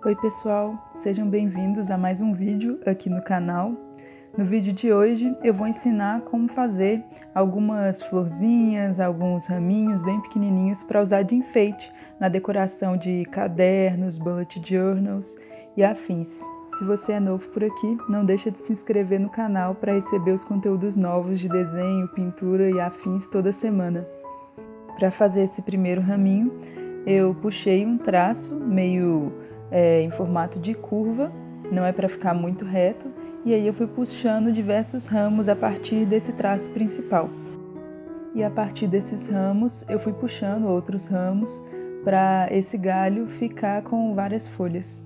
Oi pessoal, sejam bem-vindos a mais um vídeo aqui no canal. No vídeo de hoje eu vou ensinar como fazer algumas florzinhas, alguns raminhos bem pequenininhos para usar de enfeite na decoração de cadernos, bullet journals e afins. Se você é novo por aqui, não deixa de se inscrever no canal para receber os conteúdos novos de desenho, pintura e afins toda semana. Para fazer esse primeiro raminho, eu puxei um traço meio em formato de curva, não é para ficar muito reto, e aí eu fui puxando diversos ramos a partir desse traço principal. E a partir desses ramos, eu fui puxando outros ramos para esse galho ficar com várias folhas.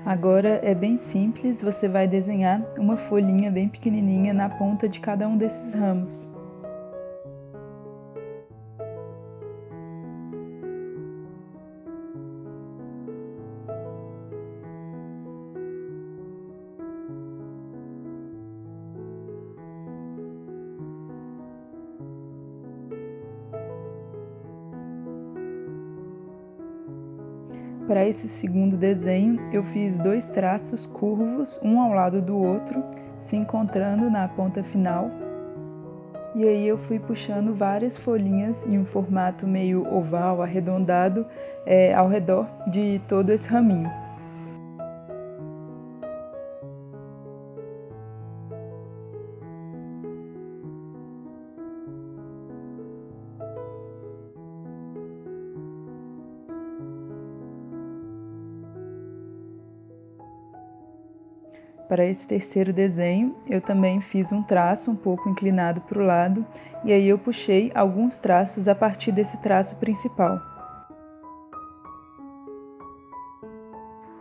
Agora é bem simples, você vai desenhar uma folhinha bem pequenininha na ponta de cada um desses ramos. Para esse segundo desenho, eu fiz dois traços curvos, um ao lado do outro, se encontrando na ponta final. E aí eu fui puxando várias folhinhas em um formato meio oval, arredondado, ao redor de todo esse raminho. Para esse terceiro desenho, eu também fiz um traço um pouco inclinado para o lado, e aí eu puxei alguns traços a partir desse traço principal.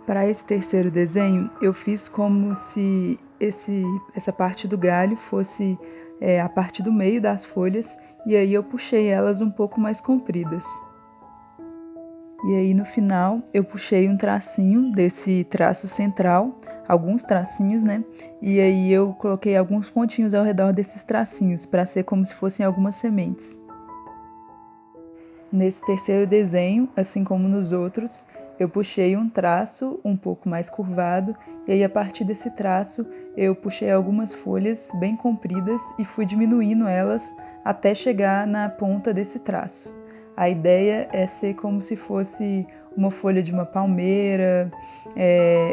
Para esse terceiro desenho, eu fiz como se essa parte do galho fosse a parte do meio das folhas, e aí eu puxei elas um pouco mais compridas. E aí no final eu puxei um tracinho desse traço central, alguns tracinhos, né? E aí eu coloquei alguns pontinhos ao redor desses tracinhos, para ser como se fossem algumas sementes. Nesse terceiro desenho, assim como nos outros, eu puxei um traço um pouco mais curvado, e aí a partir desse traço eu puxei algumas folhas bem compridas e fui diminuindo elas até chegar na ponta desse traço. A ideia é ser como se fosse uma folha de uma palmeira,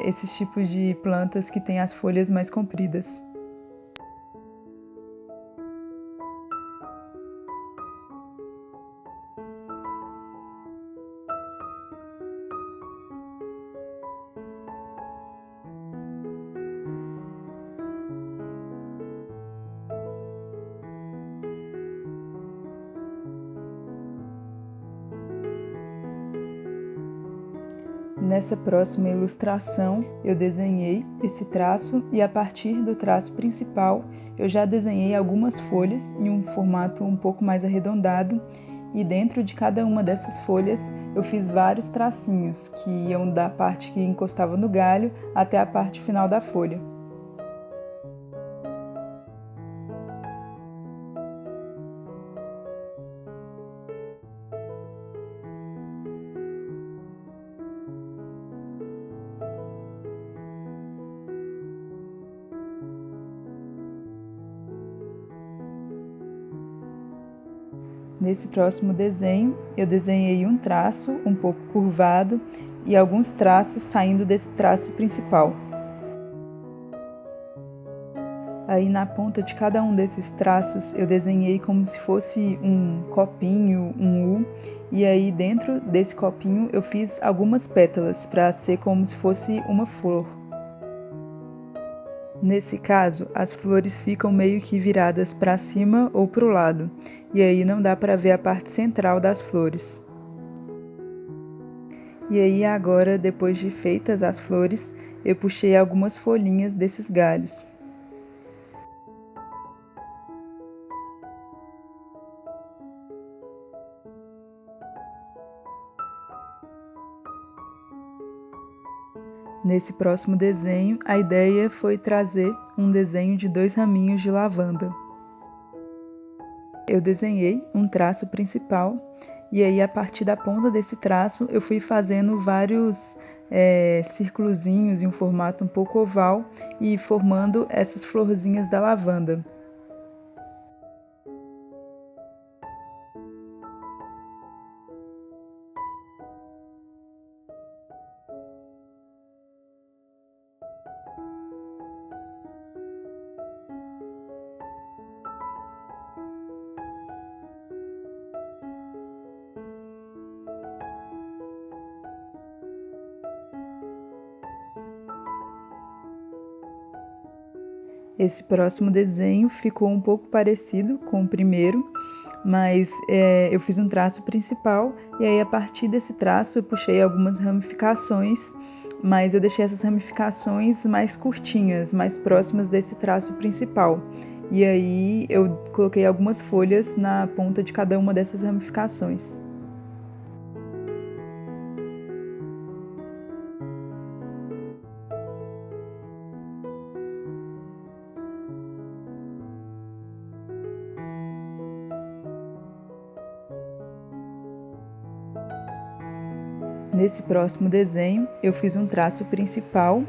esses tipos de plantas que têm as folhas mais compridas. Nessa próxima ilustração, eu desenhei esse traço e a partir do traço principal, eu já desenhei algumas folhas em um formato um pouco mais arredondado, e dentro de cada uma dessas folhas eu fiz vários tracinhos que iam da parte que encostava no galho até a parte final da folha. Nesse próximo desenho, eu desenhei um traço um pouco curvado e alguns traços saindo desse traço principal. Aí na ponta de cada um desses traços eu desenhei como se fosse um copinho, um U, e aí dentro desse copinho eu fiz algumas pétalas para ser como se fosse uma flor. Nesse caso, as flores ficam meio que viradas para cima ou para o lado, e aí não dá para ver a parte central das flores. E aí agora, depois de feitas as flores, eu puxei algumas folhinhas desses galhos. Nesse próximo desenho, a ideia foi trazer um desenho de 2 raminhos de lavanda. Eu desenhei um traço principal e aí a partir da ponta desse traço eu fui fazendo vários círculozinhos em um formato um pouco oval e formando essas florzinhas da lavanda. Esse próximo desenho ficou um pouco parecido com o primeiro, mas eu fiz um traço principal e aí a partir desse traço eu puxei algumas ramificações, mas eu deixei essas ramificações mais curtinhas, mais próximas desse traço principal. E aí eu coloquei algumas folhas na ponta de cada uma dessas ramificações. Nesse próximo desenho, eu fiz um traço principal,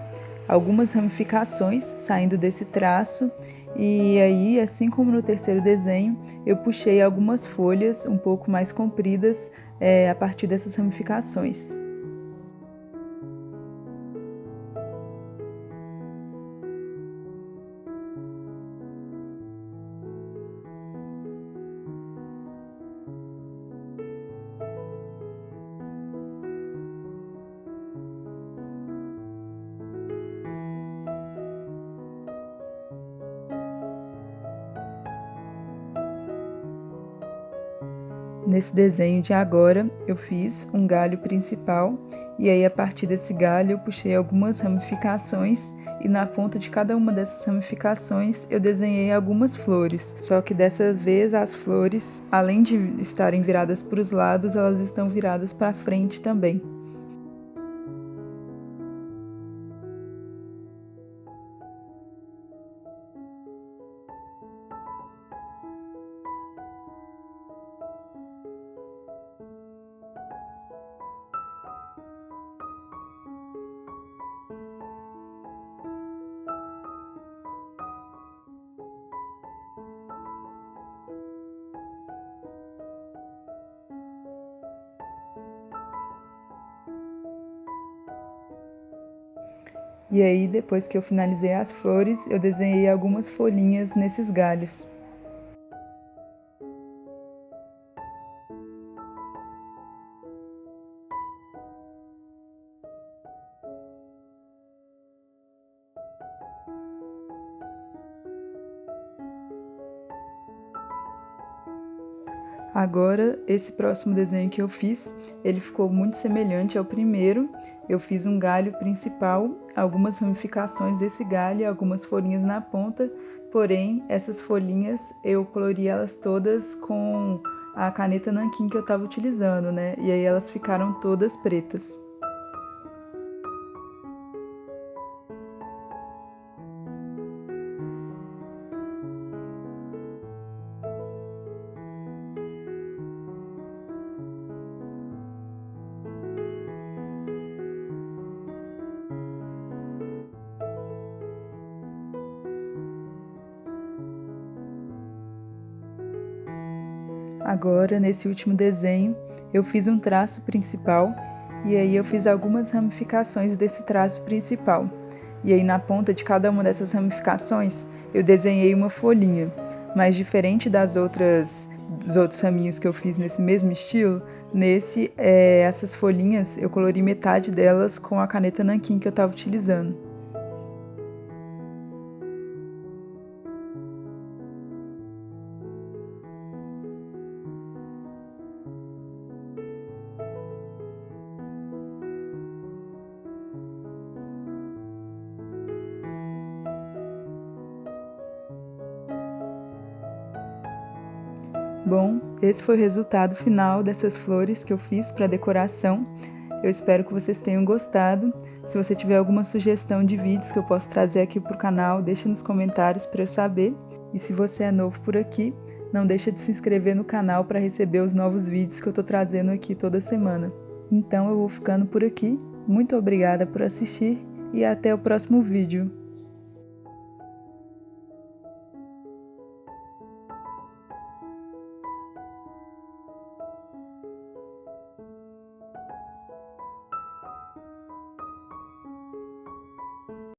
algumas ramificações saindo desse traço, e aí, assim como no terceiro desenho, eu puxei algumas folhas um pouco mais compridas a partir dessas ramificações. Nesse desenho de agora, eu fiz um galho principal e aí a partir desse galho eu puxei algumas ramificações e na ponta de cada uma dessas ramificações eu desenhei algumas flores. Só que dessa vez as flores, além de estarem viradas para os lados, elas estão viradas para frente também. E aí, depois que eu finalizei as flores, eu desenhei algumas folhinhas nesses galhos. Agora, esse próximo desenho que eu fiz, ele ficou muito semelhante ao primeiro. Eu fiz um galho principal, algumas ramificações desse galho e algumas folhinhas na ponta, porém, essas folhinhas eu colori elas todas com a caneta nanquim que eu estava utilizando, né? E aí elas ficaram todas pretas. Agora, nesse último desenho, eu fiz um traço principal e aí eu fiz algumas ramificações desse traço principal. E aí na ponta de cada uma dessas ramificações, eu desenhei uma folhinha. Mas diferente dos outros raminhos que eu fiz nesse mesmo estilo, essas folhinhas eu colori metade delas com a caneta nanquim que eu estava utilizando. Bom, esse foi o resultado final dessas flores que eu fiz para decoração. Eu espero que vocês tenham gostado. Se você tiver alguma sugestão de vídeos que eu posso trazer aqui para o canal, deixa nos comentários para eu saber. E se você é novo por aqui, não deixa de se inscrever no canal para receber os novos vídeos que eu estou trazendo aqui toda semana. Então eu vou ficando por aqui. Muito obrigada por assistir e até o próximo vídeo.